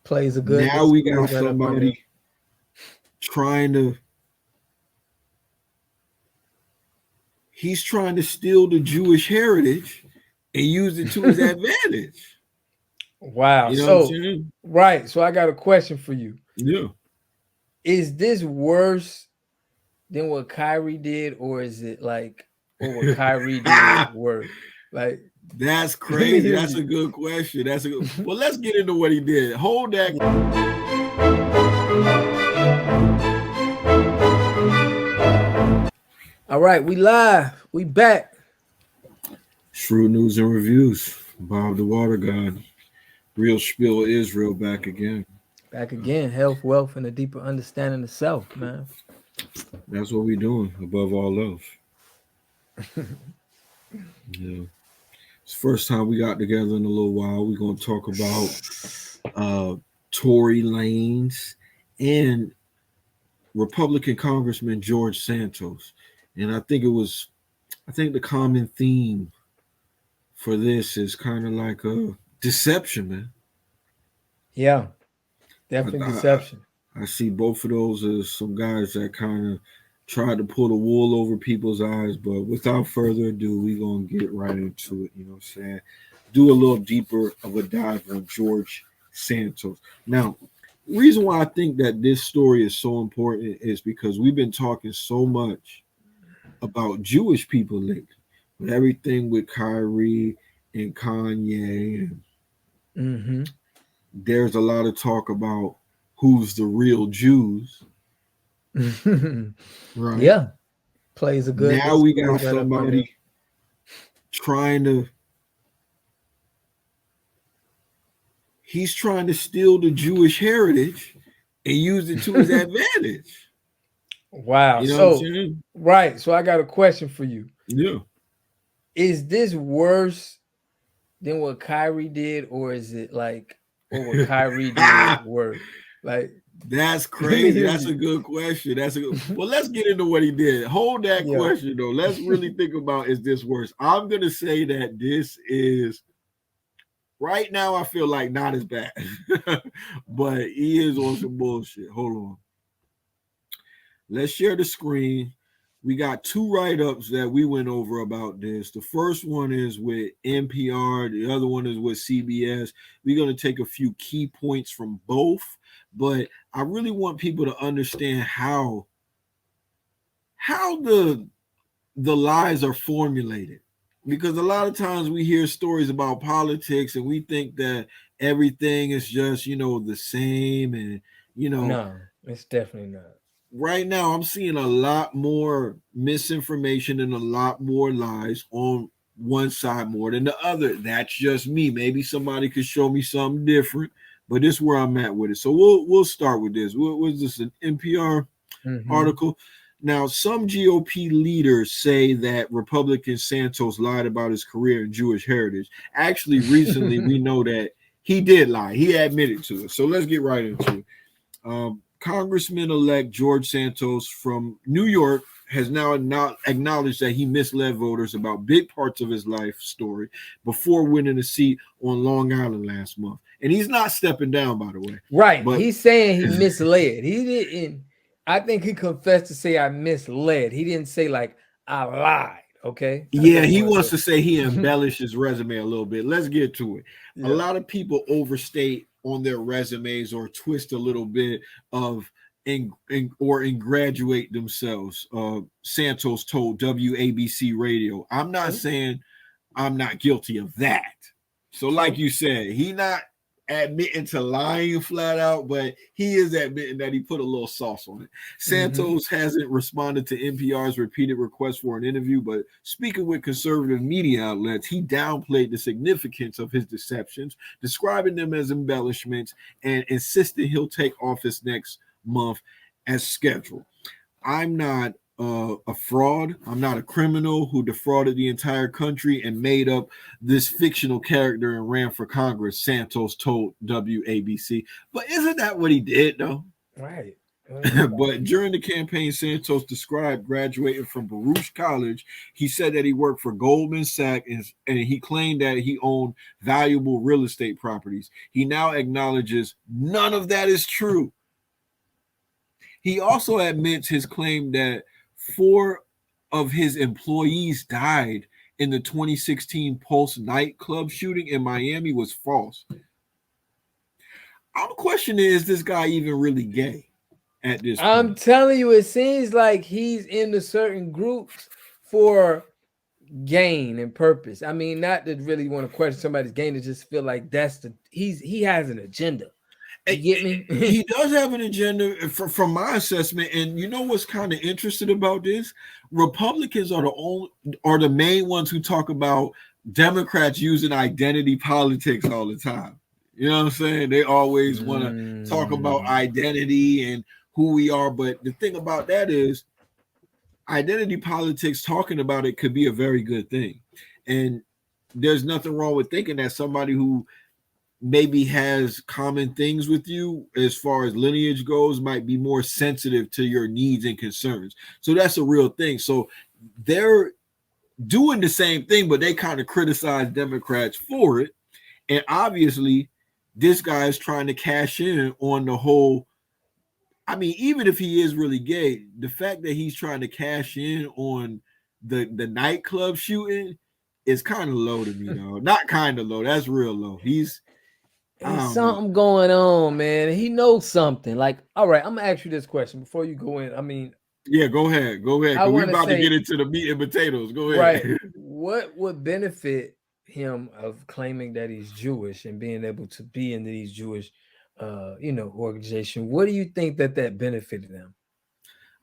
Plays a good. Now we got somebody trying to. He's trying to steal the Jewish heritage and use it to his advantage. Wow. You know So what I'm saying? right. So I got a question for you. Yeah. Is this worse than what Kyrie did, or is it like or what Kyrie did worse? Like That's let me crazy. hear That's you. a good question. That's a good. Well, let's get into what he did. Hold that. All right, we live. We back. Shrewd News and Reviews. Bob the Water God. Real Spiel Israel back again. Back again. Health, wealth, and a deeper understanding of self, man. That's what we're doing above all else. Yeah. It's the first time we got together in a little while. We're going to talk about Tory Lanez and Republican Congressman George Santos. And I think the common theme for this is kind of like a deception, man. Yeah, definitely deception. I see both of those as some guys that kind of tried to pull the wool over people's eyes. But without further ado, we're going to get right into it. You know what I'm saying? Do a little deeper of a dive on George Santos. Now, reason why I think that this story is so important is because we've been talking so much about Jewish people lately, with everything with Kyrie and Kanye. And there's a lot of talk about who's the real Jews. Right. Yeah. Plays a good. Now we got somebody trying to. He's trying to steal the Jewish heritage and use it to his advantage. Wow. You know so what I'm saying? Right. So I got a question for you. Yeah. Is this worse than what Kyrie did, or is it like or what Kyrie did worse? Like that's crazy. That's a good question. That's a good. Well, let's get into what he did. Hold that question though. Let's really think about, is this worse? I'm gonna say that this is right now. I feel like not as bad, but he is on some bullshit. Hold on. Let's share the screen. We got two write-ups that we went over about this. The first one is with NPR. The other one is with CBS. We're going to take a few key points from both, but I really want people to understand how the lies are formulated. Because a lot of times we hear stories about politics and we think that everything is just, the same. And, no, it's definitely not. Right now, I'm seeing a lot more misinformation and a lot more lies on one side more than the other. That's just me. Maybe somebody could show me something different, but this is where I'm at with it. So we'll start with this. What was this, an NPR article? Now, some GOP leaders say that Republican Santos lied about his career in Jewish heritage. Actually, recently, we know that he did lie. He admitted to it. So let's get right into it. Congressman-elect George Santos from New York has now acknowledged that he misled voters about big parts of his life story before winning a seat on Long Island last month. And he's not stepping down, by the way. Right. But he's saying he misled. He didn't. I think he confessed to say I misled. He didn't say like I lied. Okay. Yeah, he wants to say he embellished his resume a little bit. Let's get to it. Yeah. A lot of people overstate on their resumes or twist a little bit of or ingraduate themselves. Santos told WABC Radio, I'm not saying I'm not guilty of that. So like you said, he not admitting to lying flat out, but he is admitting that he put a little sauce on it. Santos hasn't responded to NPR's repeated request for an interview, but speaking with conservative media outlets, he downplayed the significance of his deceptions, describing them as embellishments, and insisted he'll take office next month as scheduled. I'm not a fraud. I'm not a criminal who defrauded the entire country and made up this fictional character and ran for Congress, Santos told WABC. But isn't that what he did, though? Right. But during the campaign, Santos described graduating from Baruch College. He said that he worked for Goldman Sachs and he claimed that he owned valuable real estate properties. He now acknowledges none of that is true. He also admits his claim that 4 of his employees died in the 2016 Pulse nightclub shooting in Miami was false. I'm questioning, is this guy even really gay at this point? I'm telling you, it seems like he's into certain groups for gain and purpose. I mean, not to really want to question somebody's gain, to just feel like he has an agenda. You get me? He does have an agenda from my assessment. And you know what's kind of interesting about this? Republicans are the main ones who talk about Democrats using identity politics all the time. You know what I'm saying? They always want to talk about identity and who we are. But the thing about that is identity politics, talking about it could be a very good thing. And there's nothing wrong with thinking that somebody who maybe has common things with you as far as lineage goes might be more sensitive to your needs and concerns. So that's a real thing. So they're doing the same thing, but they kind of criticize Democrats for it. And obviously this guy is trying to cash in on the whole. I mean, even if he is really gay, the fact that he's trying to cash in on the nightclub shooting is kind of low to me, though. Not kind of low. That's real low. There's something going on, man. He knows something. Like, all right, I'm gonna ask you this question before you go in. I mean, yeah, go ahead. We're about to get into the meat and potatoes. Go ahead. Right. What would benefit him of claiming that he's Jewish and being able to be in these Jewish, organization? What do you think that benefited him?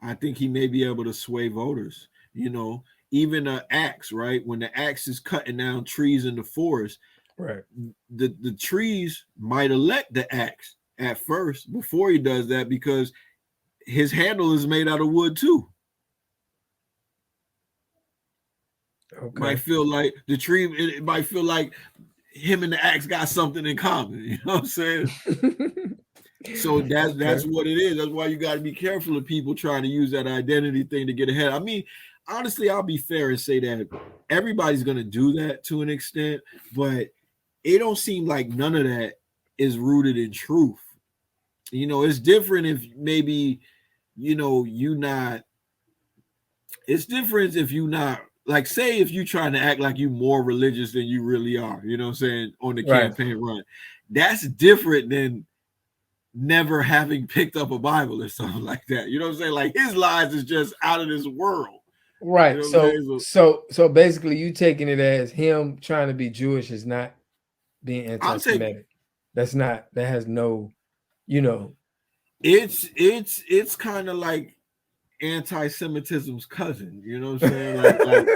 I think he may be able to sway voters. Even an axe, right? When the axe is cutting down trees in the forest. Right. The trees might elect the axe at first before he does that because his handle is made out of wood too. Okay. Might feel like the tree, it might feel like him and the axe got something in common. You know what I'm saying? So that's what it is. That's why you got to be careful of people trying to use that identity thing to get ahead. I mean, honestly, I'll be fair and say that everybody's going to do that to an extent, but it don't seem like none of that is rooted in truth. It's different if maybe, it's different if you not, like, say if you trying to act like you more religious than you really are, you know what I'm saying, on the campaign run. That's different than never having picked up a Bible or something like that. You know what I'm saying? Like, his lies is just out of this world. Right. So basically you taking it as him trying to be Jewish is not being anti-Semitic. That has no, it's kind of like anti-Semitism's cousin, you know what I'm saying? Like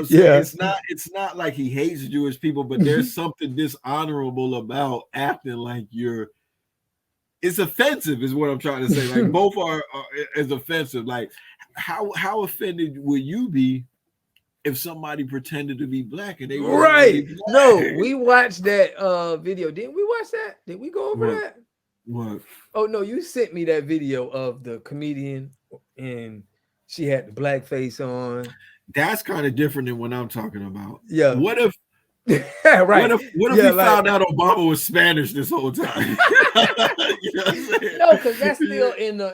yeah. It's not like he hates Jewish people, but there's something dishonorable about acting like it's offensive is what I'm trying to say. Like, both are is offensive. Like, how offended would you be if somebody pretended to be black and they were right? No, we watched that video. Didn't we watch that? Did we go over that? What? Oh no, you sent me that video of the comedian and she had the blackface on. That's kind of different than what I'm talking about. Yeah. What if right. What if he found out Obama was Spanish this whole time? No, because that's still in our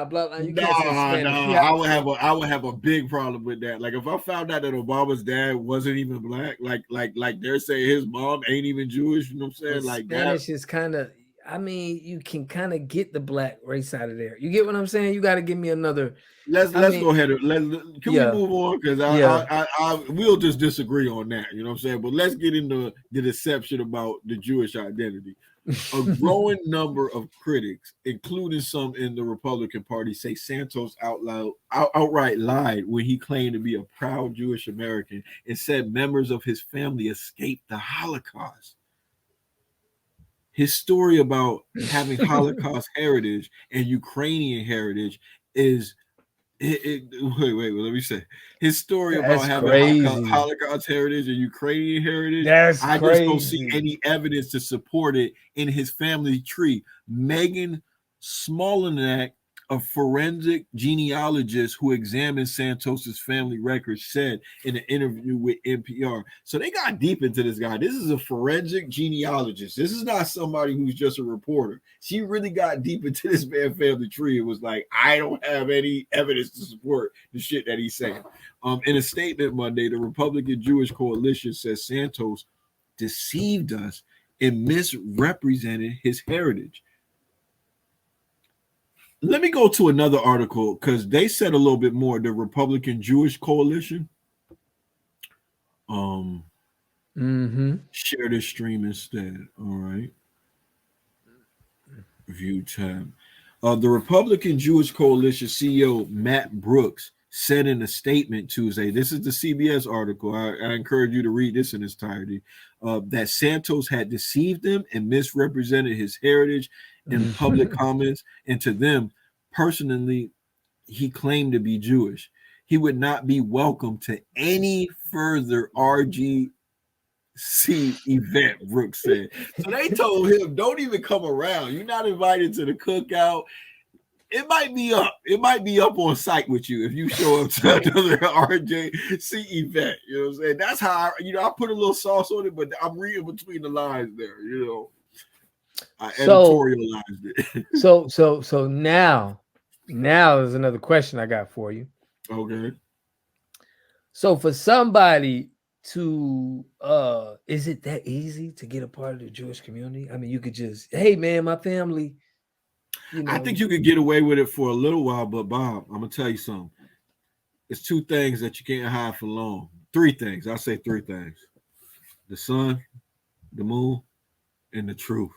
bloodline. You can't say Spanish. No, I would have a big problem with that. Like, if I found out that Obama's dad wasn't even black, like they're saying his mom ain't even Jewish, you know what I'm saying? Like, Spanish is kind of, I mean, you can kind of get the black race out of there. You get what I'm saying? You got to give me another. Let's go ahead. Can we move on? Because we'll just disagree on that. You know what I'm saying? But let's get into the deception about the Jewish identity. A growing number of critics, including some in the Republican Party, say Santos outright lied when he claimed to be a proud Jewish American and said members of his family escaped the Holocaust. His story about having Holocaust heritage and Ukrainian heritage is wait, let me say. His story about having Holocaust heritage and Ukrainian heritage, I just don't see any evidence to support it in his family tree. Meghan Smolinac, a forensic genealogist who examined Santos's family records, said in an interview with NPR. So they got deep into this guy. This is a forensic genealogist. This is not somebody who's just a reporter. She really got deep into this man's family tree. It was like, I don't have any evidence to support the shit that he's saying. In a statement Monday, the Republican Jewish Coalition says Santos deceived us and misrepresented his heritage. Let me go to another article because they said a little bit more. The Republican Jewish Coalition. Share this stream instead. All right. View tab. The Republican Jewish Coalition CEO Matt Brooks said in a statement Tuesday, this is the CBS article. I encourage you to read this in its entirety, that Santos had deceived them and misrepresented his heritage in public comments, and to them personally, he claimed to be Jewish. He would not be welcome to any further RGC event, Brooks said. So they told him, don't even come around. You're not invited to the cookout. It might be up. It might be up on site with you if you show up to another RJC event. You know what I'm saying? That's how I put a little sauce on it, but I'm reading between the lines there, I editorialized it. So now there's another question I got for you. Okay. So for somebody to is it that easy to get a part of the Jewish community? I mean, you could just, hey man, my family. I think you could get away with it for a little while, but Bob, I'm gonna tell you something. It's two things that you can't hide for long. Three things. I'll say three things: the sun, the moon, and the truth.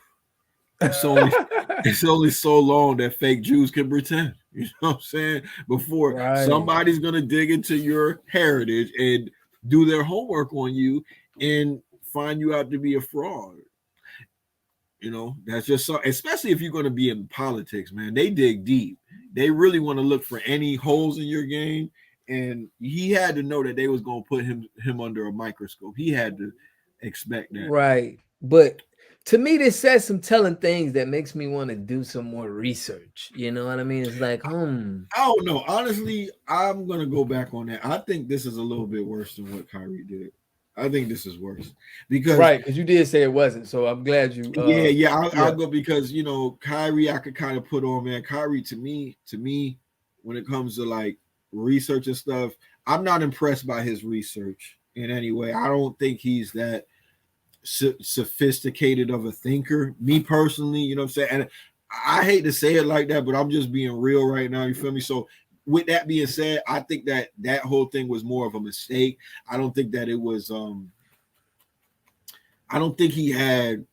It's only so long that fake Jews can pretend. You know what I'm saying? Before somebody's gonna dig into your heritage and do their homework on you and find you out to be a fraud. That's just so, especially if you're going to be in politics, man. They dig deep. They really want to look for any holes in your game. And he had to know that they was going to put him under a microscope. He had to expect that. Right. But to me, this says some telling things that makes me want to do some more research. You know what I mean? It's like, I don't know. Honestly, I'm going to go back on that. I think this is a little bit worse than what Kyrie did. I think this is worse because you did say it wasn't, so I'm glad you. I'll go because Kyrie, I could kind of put on, man. Kyrie, to me, when it comes to like research and stuff, I'm not impressed by his research in any way. I don't think he's that sophisticated of a thinker. Me personally, you know what I'm saying, and I hate to say it like that, but I'm just being real right now. You feel me? So with that being said, I think that whole thing was more of a mistake. I don't think that it was I don't think he had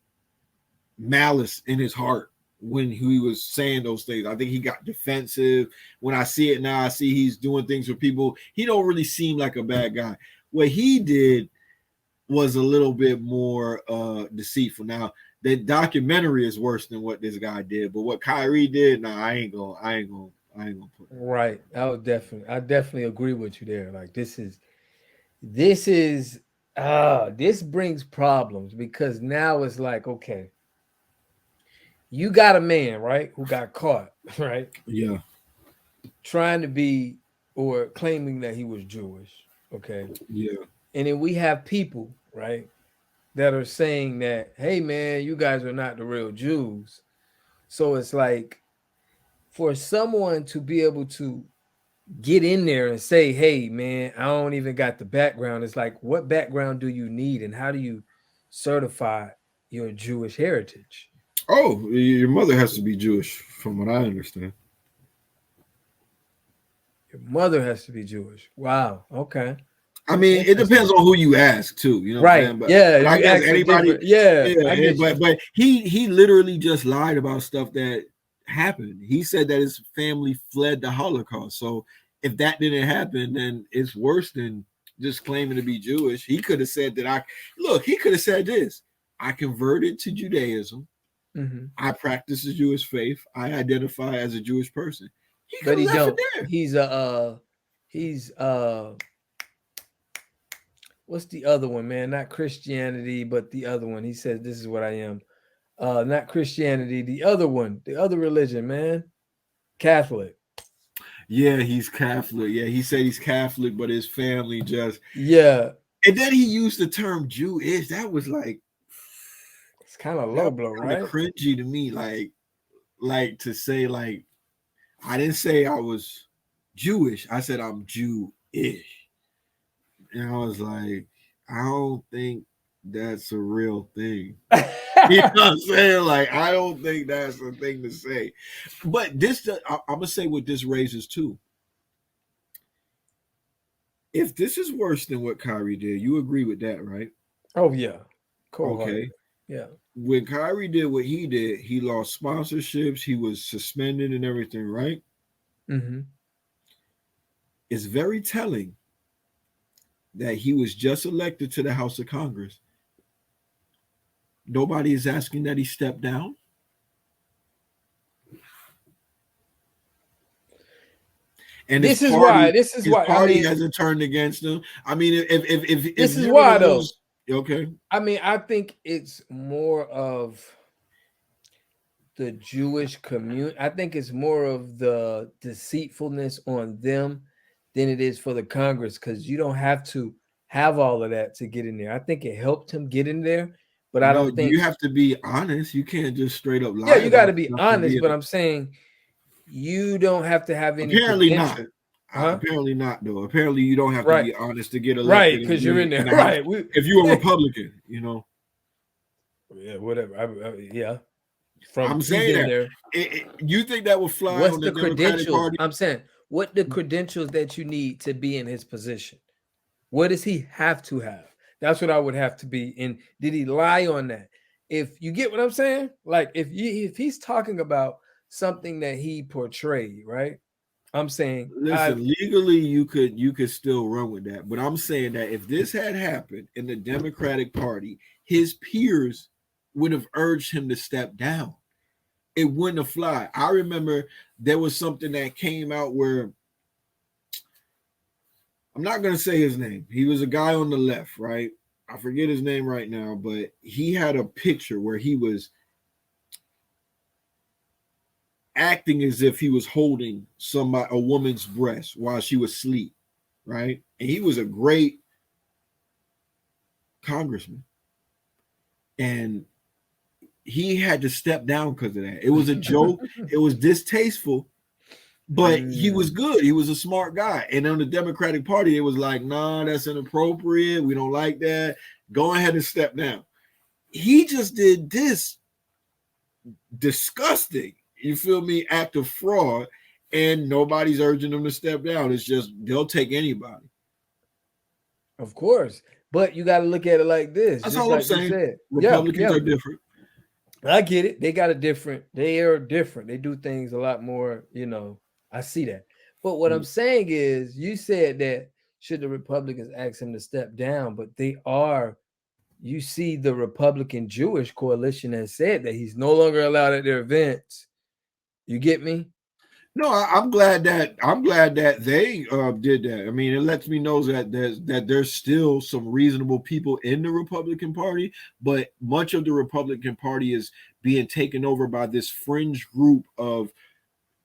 malice in his heart when he was saying those things. I think he got defensive. When I see it now, I see he's doing things with people. He don't really seem like a bad guy. What he did was a little bit more deceitful. Now, the documentary is worse than what this guy did, but what Kyrie did, I ain't gonna put it. Right. I definitely agree with you there. Like this brings problems because now it's like, okay, you got a man, right, who got caught, right? Yeah. Trying to be or claiming that he was Jewish. Okay. Yeah. And then we have people, right, that are saying that, hey man, you guys are not the real Jews. So it's like for someone to be able to get in there and say, hey man, I don't even got the background. It's like, what background do you need and how do you certify your Jewish heritage? Oh, your mother has to be Jewish, from what I understand. Your mother has to be Jewish. Wow. Okay. I mean, it depends on who you ask too, you know. Right. But I guess anybody. But he literally just lied about stuff that happened. He said that his family fled the Holocaust. So if that didn't happen, then it's worse than just claiming to be Jewish. He could have said that he could have said this: I converted to Judaism. Mm-hmm. I practice the Jewish faith. I identify as a Jewish person. But he don't. He's what's the other one, man? Not Christianity, but the other one. He said, "This is what I am." Not Christianity, the other one, the other religion, man. Catholic. Yeah, he's Catholic. Yeah, he said he's Catholic, but his family just. Yeah. And then he used the term Jewish. That was like, it's kind of low blow, kind of right? cringy to me. Like to say, like, I didn't say I was Jewish. I said I'm Jewish. And I was like, I don't think that's a real thing. You know what I'm saying? Like, I don't think that's a thing to say. But this, I'm gonna say what this raises too. If this is worse than what Kyrie did, you agree with that, right? Oh yeah. Cool. Okay. Yeah. When Kyrie did what he did, he lost sponsorships, he was suspended and everything, right? Mm-hmm. It's very telling that he was just elected to the House of Congress. Nobody is asking that he step down. And this is why I mean, hasn't turned against him. I mean, if this is why though. Okay. I mean, I think it's more of the Jewish community. I think it's more of the deceitfulness on them than it is for the Congress, because you don't have to have all of that to get in there. I think it helped him get in there, but I don't think you have to be honest. You can't just straight up lie. Yeah, you got to be honest, but I'm saying you don't have to have any. Apparently not. Apparently not, though. Apparently you don't have to be honest to get elected. Right, because you're in there. Right. If you're a Republican, you know. Yeah, whatever. Yeah. I'm saying that. You think that would fly What's on the credentials? Party? I'm saying, what the credentials that you need to be in his position? What does he have to have? That's what I would have to be in. Did he lie on that? If you get what I'm saying, like if he's talking about something that he portrayed, right? I'm saying, listen, legally you could still run with that, but I'm saying that if this had happened in the Democratic Party, his peers would have urged him to step down. It wouldn't have fly. I remember there was something that came out where I'm not going to say his name. He was a guy on the left, right? I forget his name right now, but he had a picture where he was acting as if he was holding a woman's breast while she was asleep, right? And he was a great congressman. And he had to step down because of that. It was a joke. It was distasteful, but he was good. He was a smart guy. And on the Democratic Party, it was like, nah, that's inappropriate. We don't like that. Go ahead and step down. He just did this disgusting, you feel me, act of fraud, and nobody's urging him to step down. It's just they'll take anybody. Of course. But you got to look at it like this. That's all I'm saying. Republicans are different. I get it. They are different. They do things a lot more, I see that. But what I'm saying is, you said that should the Republicans ask him to step down, but you see the Republican Jewish coalition has said that he's no longer allowed at their events. You get me? No, I'm glad that they did that. I mean, it lets me know that there's still some reasonable people in the Republican Party, but much of the Republican Party is being taken over by this fringe group of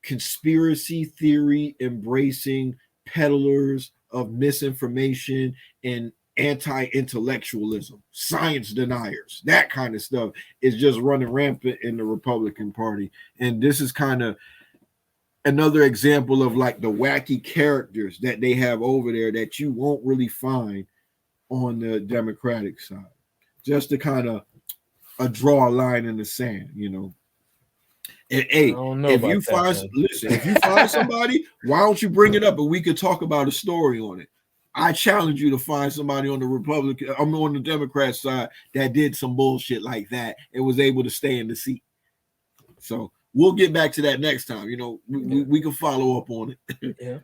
conspiracy theory embracing peddlers of misinformation and anti-intellectualism, science deniers. That kind of stuff is just running rampant in the Republican Party, and this is kind of another example of like the wacky characters that they have over there that you won't really find on the Democratic side. Just to kind of draw a line in the sand, And hey, if you find somebody, why don't you bring it up and we could talk about a story on it? I challenge you to find somebody on the Democrat side that did some bullshit like that and was able to stay in the seat. So we'll get back to that next time. We can follow up on it. Yeah.